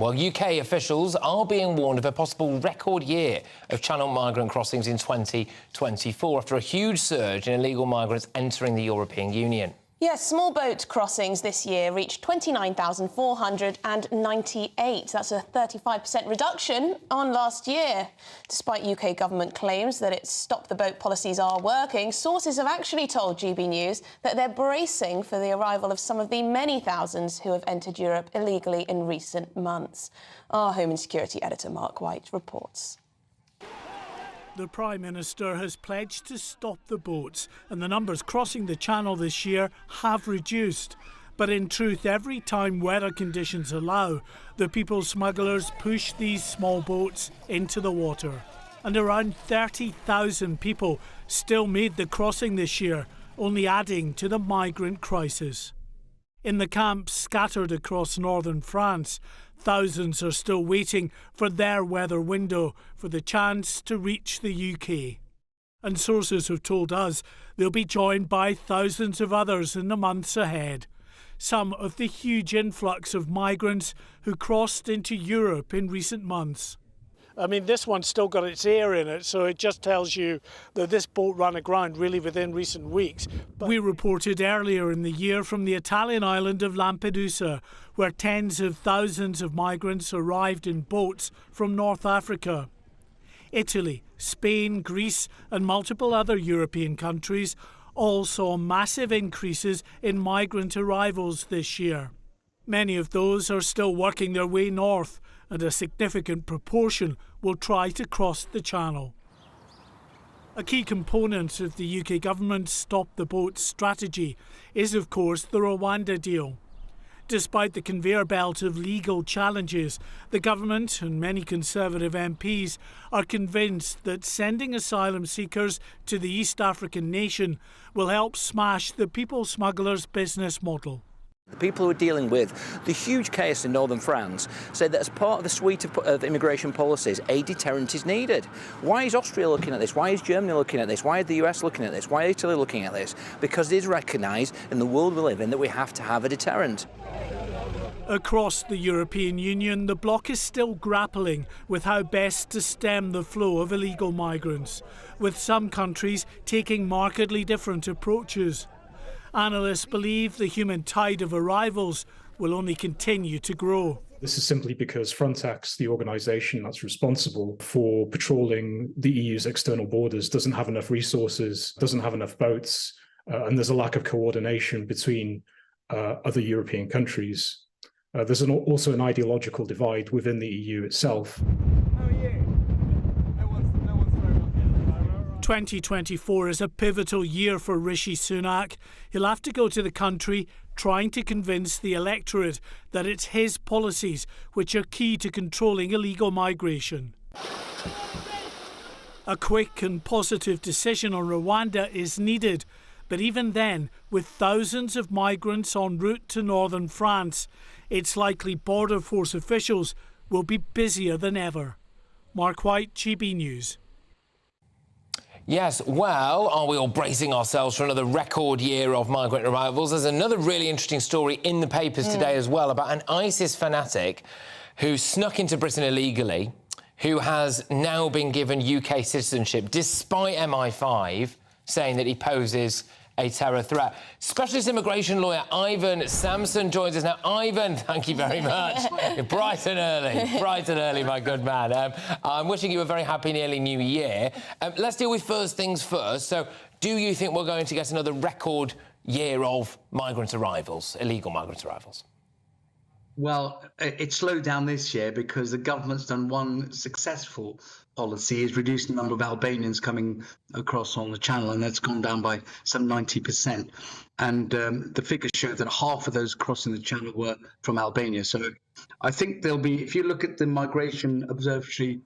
Well, UK officials are being warned of a possible record year of Channel migrant crossings in 2024 after a huge surge in illegal migrants entering the European Union. Yes, small boat crossings this year reached 29,498. That's a 35% reduction on last year. Despite UK government claims that its stop-the-boat policies are working, sources have actually told GB News that they're bracing for the arrival of some of the many thousands who have entered Europe illegally in recent months. Our Home and Security editor, Mark White, reports. The Prime Minister has pledged to stop the boats, and the numbers crossing the Channel this year have reduced. But in truth, every time weather conditions allow, the people smugglers push these small boats into the water. And around 30,000 people still made the crossing this year, only adding to the migrant crisis. In the camps scattered across northern France, thousands are still waiting for their weather window, for the chance to reach the UK. And sources have told us they'll be joined by thousands of others in the months ahead. Some of the huge influx of migrants who crossed into Europe in recent months. I mean, this one's still got its air in it, so it just tells you that this boat ran aground really within recent weeks. But we reported earlier in the year from the Italian island of Lampedusa, where tens of thousands of migrants arrived in boats from North Africa. Italy, Spain, Greece and multiple other European countries all saw massive increases in migrant arrivals this year. Many of those are still working their way north, and a significant proportion will try to cross the Channel. A key component of the UK government's Stop the Boats strategy is, of course, the Rwanda deal. Despite the conveyor belt of legal challenges, the government and many Conservative MPs are convinced that sending asylum seekers to the East African nation will help smash the people smugglers' business model. The people who are dealing with the huge chaos in northern France say that as part of the suite of immigration policies, a deterrent is needed. Why is Austria looking at this? Why is Germany looking at this? Why is the US looking at this? Why is Italy looking at this? Because it is recognised in the world we live in that we have to have a deterrent. Across the European Union, the bloc is still grappling with how best to stem the flow of illegal migrants, with some countries taking markedly different approaches. Analysts believe the human tide of arrivals will only continue to grow. This is simply because Frontex, the organisation that's responsible for patrolling the EU's external borders, doesn't have enough resources, doesn't have enough boats, and there's a lack of coordination between other European countries. There's also an ideological divide within the EU itself. 2024 is a pivotal year for Rishi Sunak. He'll have to go to the country trying to convince the electorate that it's his policies which are key to controlling illegal migration. A quick and positive decision on Rwanda is needed, but even then, with thousands of migrants en route to northern France, it's likely Border Force officials will be busier than ever. Mark White, GB News. Yes, well, are we all bracing ourselves for another record year of migrant arrivals? There's another really interesting story in the papers today as well about an ISIS fanatic who snuck into Britain illegally, who has now been given UK citizenship despite MI5 saying that he poses a terror threat. Specialist immigration lawyer Ivon Sampson joins us now. Ivon, thank you very much. You're bright and early, my good man. I'm wishing you a very happy nearly New Year. Let's deal with first things first. So, do you think we're going to get another record year of migrant arrivals, illegal migrant arrivals? Well, it slowed down this year because the government's done one successful policy, is reduced the number of Albanians coming across on the Channel, and that's gone down by some 90%. And the figures show that half of those crossing the Channel were from Albania. So I think there'll be, if you look at the Migration Observatory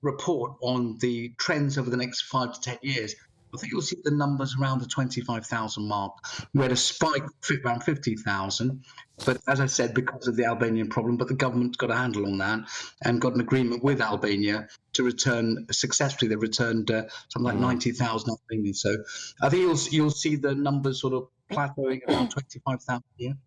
report on the trends over the next 5 to 10 years, I think you'll see the numbers around the 25,000 mark. We had a spike around 50,000, but as I said, because of the Albanian problem, but the government's got a handle on that and got an agreement with Albania to return successfully. They returned something like 90,000 Albanians. So I think you'll see the numbers sort of plateauing around 25,000 a year.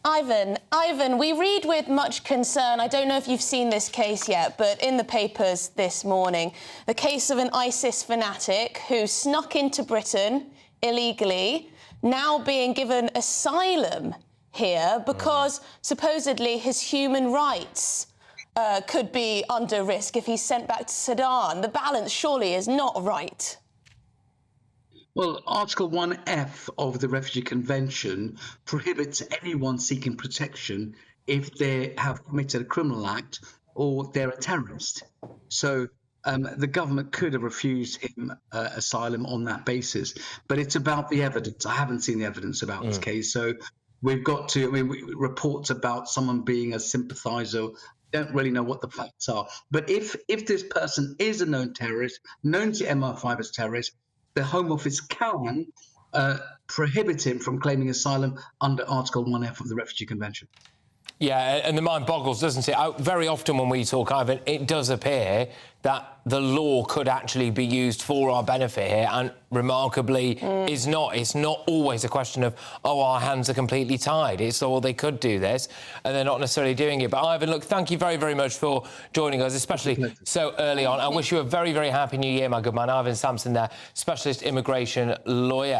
Ivon, we read with much concern, I don't know if you've seen this case yet, but in the papers this morning, the case of an ISIS fanatic who snuck into Britain illegally, now being given asylum here because supposedly his human rights could be under risk if he's sent back to Sudan. The balance surely is not right. Well, Article 1F of the Refugee Convention prohibits anyone seeking protection if they have committed a criminal act or they're a terrorist. So the government could have refused him asylum on that basis. But it's about the evidence. I haven't seen the evidence about this case. So we've got to, reports about someone being a sympathiser, don't really know what the facts are. But if this person is a known terrorist, known to MI5 as terrorist, the Home Office can prohibit him from claiming asylum under Article 1F of the Refugee Convention. Yeah, and the mind boggles, doesn't it? Very often when we talk, Ivon, it does appear that the law could actually be used for our benefit here, and remarkably is not. It's not always a question of, oh, our hands are completely tied. It's, oh, well, they could do this, and they're not necessarily doing it. But, Ivon, look, thank you very, very much for joining us, especially so early on. I wish you a very, very happy New Year, my good man. Ivon Sampson there, specialist immigration lawyer.